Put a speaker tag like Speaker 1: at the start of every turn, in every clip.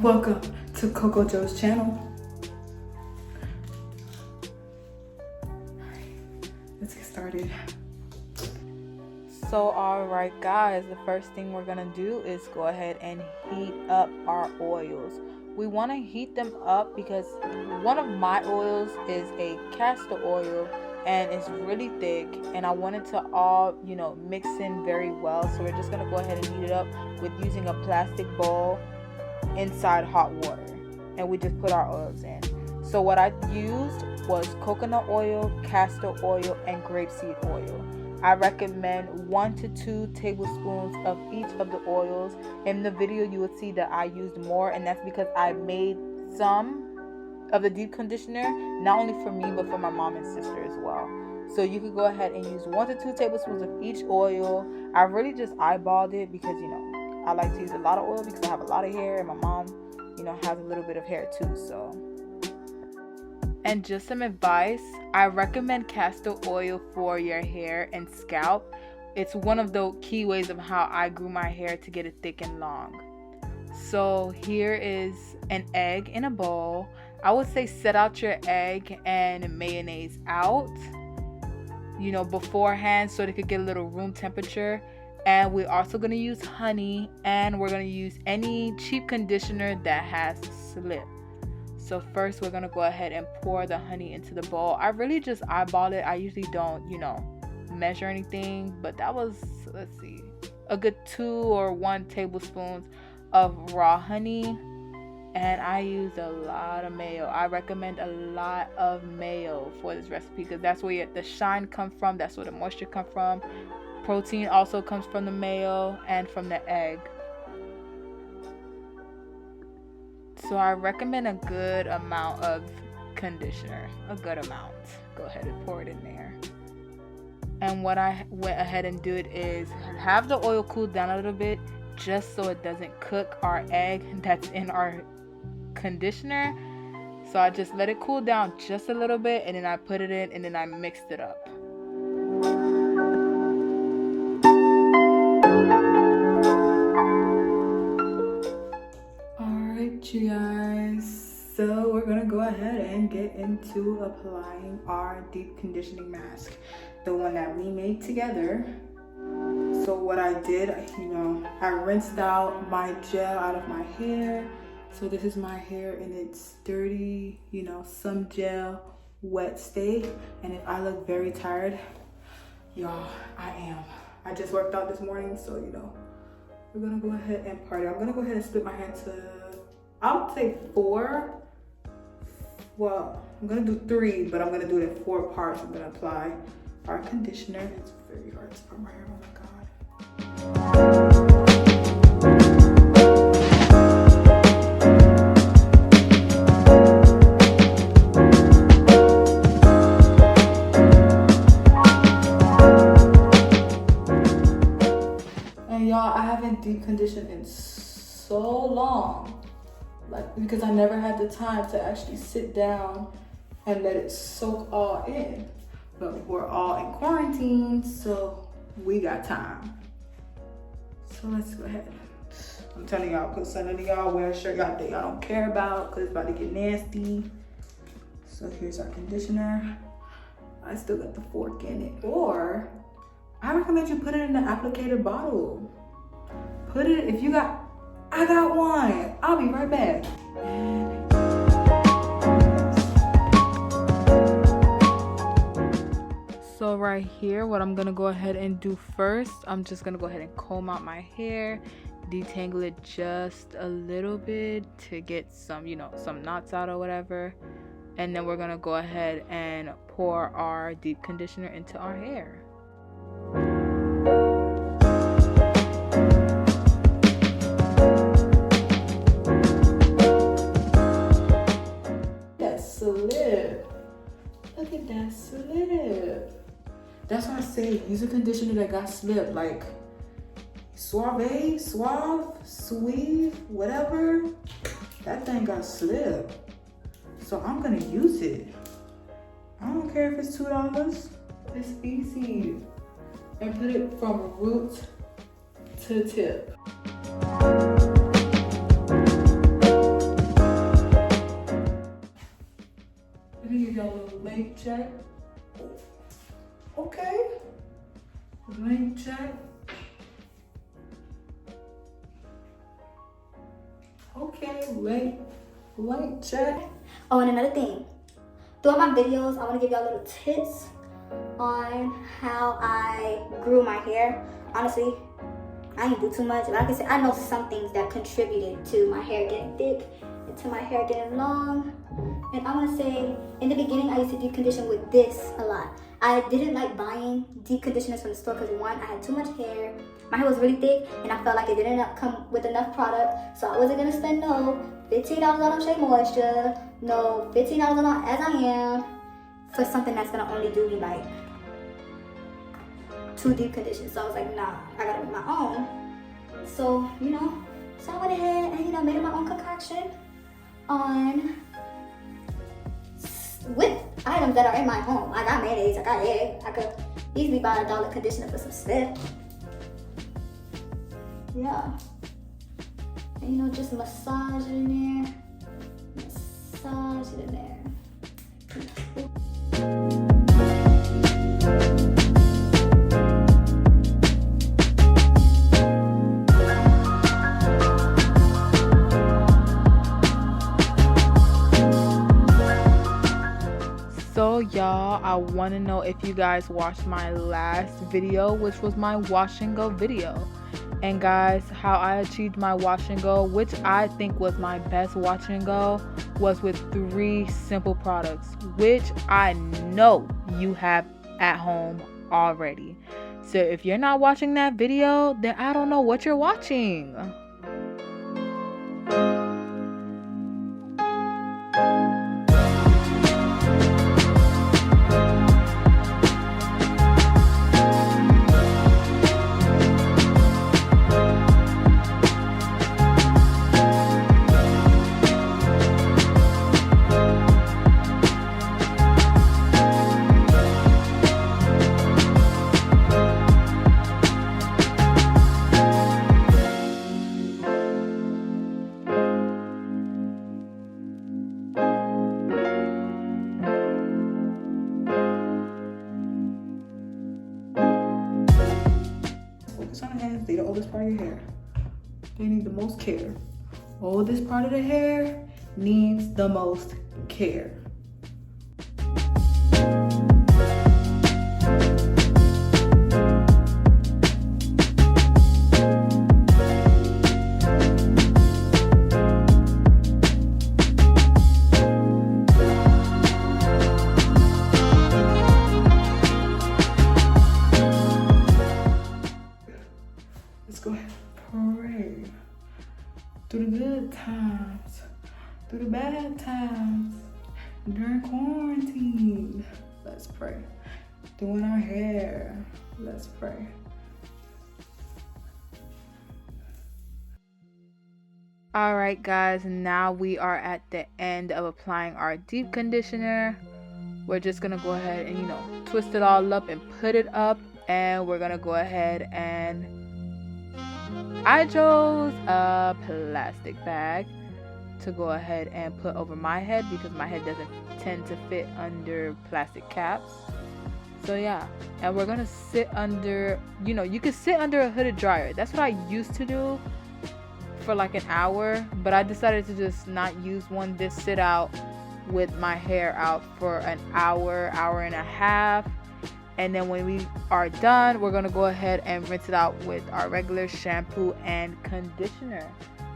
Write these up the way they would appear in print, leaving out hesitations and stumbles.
Speaker 1: Welcome to Coco Joe's channel. Let's get started.
Speaker 2: So alright guys, the first thing we're gonna do is go ahead and heat up our oils. We want to heat them up because one of my oils is a castor oil and it's really thick, and I want it to all mix in very well. So we're just gonna go ahead and heat it up with using a plastic bowl inside hot water, and we just put our oils in. So what I used was coconut oil, castor oil, and grapeseed oil. I recommend 1 to 2 tablespoons of each of the oils. In the video you will see that I used more, and that's because I made some of the deep conditioner not only for me but for my mom and sister as well. So you could go ahead and use 1 to 2 tablespoons of each oil. I really just eyeballed it because I like to use a lot of oil because I have a lot of hair, and my mom has a little bit of hair too. So, and just some advice, I recommend castor oil for your hair and scalp. It's one of the key ways of how I grew my hair to get it thick and long. So here is an egg in a bowl. I would say set out your egg and mayonnaise out, beforehand, so they could get a little room temperature. And we're also going to use honey, and we're going to use any cheap conditioner that has slip. So first we're going to go ahead and pour the honey into the bowl. I really just eyeball it. I usually don't, measure anything, but that was, let's see, a good 2 or 1 tablespoons of raw honey. And I used a lot of mayo. I recommend a lot of mayo for this recipe because that's where the shine comes from. That's where the moisture comes from. Protein also comes from the mayo and from the egg. So I recommend a good amount of conditioner. A good amount. Go ahead and pour it in there. And what I went ahead and did is have the oil cool down a little bit just so it doesn't cook our egg that's in our conditioner. So I just let it cool down just a little bit, and then I put it in, and then I mixed it up.
Speaker 1: Alright you guys, so we're gonna go ahead and get into applying our deep conditioning mask, the one that we made together. So what I did, I rinsed out my gel out of my hair. So this is my hair in its dirty, some gel, wet state. And if I look very tired, y'all, I am. I just worked out this morning, so we're gonna go ahead and party. I'm gonna go ahead and split my hair into, I would say 4. Well, I'm gonna do 3, but I'm gonna do it in 4 parts. I'm gonna apply our conditioner. It's very hard to put my hair, oh my God. And y'all, I haven't deep conditioned in so long, because I never had the time to actually sit down and let it soak all in. But we're all in quarantine, so we got time. So let's go ahead. I'm telling y'all, because some of y'all wear a shirt y'all don't care about because it's about to get nasty. So here's our conditioner. I still got the fork in it. Or I recommend you put it in the applicator bottle. Put it, if you got, I got one. I'll be right back.
Speaker 2: So right here, what I'm gonna go ahead and do first, I'm just gonna go ahead and comb out my hair, detangle it just a little bit to get some, some knots out or whatever. And then we're gonna go ahead and pour our deep conditioner into our hair.
Speaker 1: That's slip. Look at that slip. That's why I say use a conditioner that got slip, like Suave, Sweet, whatever. That thing got slip. So I'm gonna use it. I don't care if it's $2. It's easy. And put it from root to tip. check. Okay. Length check. Okay, length check.
Speaker 3: Oh, and another thing. Throughout my videos, I want to give y'all little tips on how I grew my hair. Honestly, I didn't do too much. Like I said, I know some things that contributed to my hair getting thick and to my hair getting long. And I want to say, in the beginning, I used to deep condition with this a lot. I didn't like buying deep conditioners from the store because one, I had too much hair. My hair was really thick and I felt like it didn't come with enough product. So I wasn't going to spend no $15 on Shea Moisture, no $15 on As I Am for something that's going to only do me like 2 deep conditions. So I was like, nah, I got to make my own. So, so I went ahead and, made my own concoction with items that are in my home. I got mayonnaise, I got egg. I could easily buy a $1 conditioner for some stuff. Yeah. And just massage it in there. Massage it in there.
Speaker 2: So y'all, I want to know if you guys watched my last video, which was my wash and go video. And guys, how I achieved my wash and go, which I think was my best wash and go, was with 3 simple products, which I know you have at home already. So if you're not watching that video, then I don't know what you're watching.
Speaker 1: Focus on the hands. They're the oldest part of your hair. They need the most care. Oldest part of the hair needs the most care. Let's go ahead and pray through the good times, through the bad times, during quarantine. Let's pray. Doing our hair. Let's pray.
Speaker 2: Alright guys, now we are at the end of applying our deep conditioner. We're just gonna go ahead and twist it all up and put it up, and we're gonna go ahead and I chose a plastic bag to go ahead and put over my head because my head doesn't tend to fit under plastic caps. So yeah, and we're gonna sit under, you can sit under a hooded dryer. That's what I used to do for like an hour, but I decided to just not use one, just sit out with my hair out for an hour, hour and a half. And then when we are done, we're gonna go ahead and rinse it out with our regular shampoo and conditioner.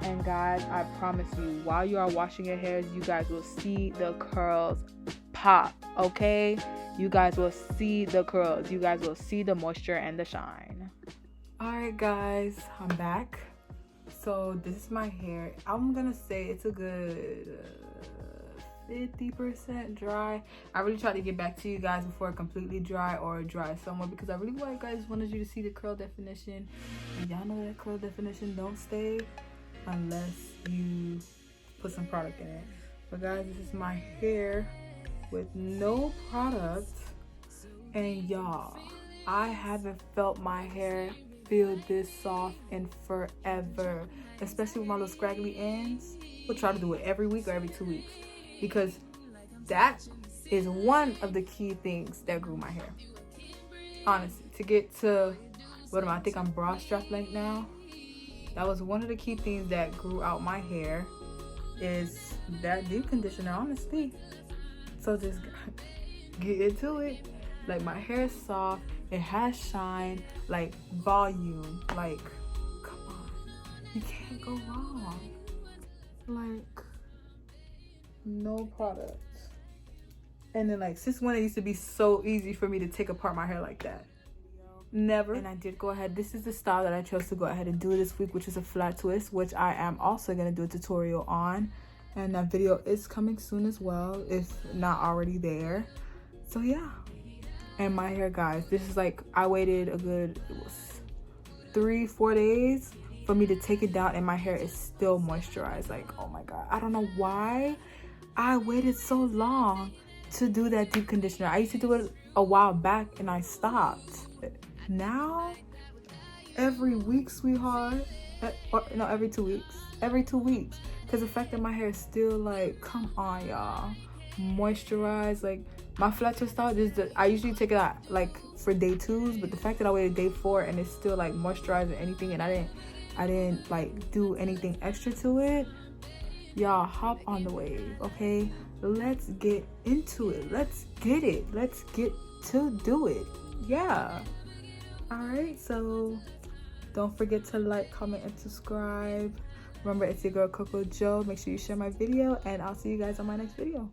Speaker 2: And guys, I promise you, while you are washing your hairs, you guys will see the curls pop, okay? You guys will see the curls. You guys will see the moisture and the shine.
Speaker 1: Alright guys, I'm back. So this is my hair. I'm gonna say it's a good 50% dry. I really tried to get back to you guys before it completely dry or dry somewhere, because I really wanted you to see the curl definition. And y'all know that curl definition don't stay unless you put some product in it. But guys, this is my hair with no product, and y'all, I haven't felt my hair feel this soft in forever, especially with my little scraggly ends. We'll try to do it every week or every 2 weeks, because that
Speaker 2: is one of the key things that grew my hair. Honestly, to get to what am I think I'm bra strap length now. That was one of the key things that grew out my hair, is that deep conditioner, honestly. So just get into it. Like, my hair is soft, it has shine, like volume, like come on, you can't go wrong. Like, no product. And then, like, since when it used to be so easy for me to take apart my hair like that? Never. And I did go ahead, this is the style that I chose to go ahead and do this week, which is a flat twist, which I am also going to do a tutorial on, and that video is coming soon as well, if not already there. So yeah. And my hair, guys, this is like, I waited a good, it was 3-4 days for me to take it down, and my hair is still moisturized. Like, oh my god, I don't know why I waited so long to do that deep conditioner. I used to do it a while back and I stopped. Now, every week, sweetheart, or no, every 2 weeks. Every 2 weeks. Because the fact that my hair is still, like, come on, y'all, moisturized. Like, my flat twist style, I usually take it out, like, for day 2s, but the fact that I waited day 4 and it's still, like, moisturized or anything, and I didn't like do anything extra to it, y'all, hop on the wave, okay? Let's get into it. Let's get it. Let's get to do it. Yeah. All right, so don't forget to like, comment, and subscribe. Remember, it's your girl Coco Joe. Make sure you share my video, and I'll see you guys on my next video.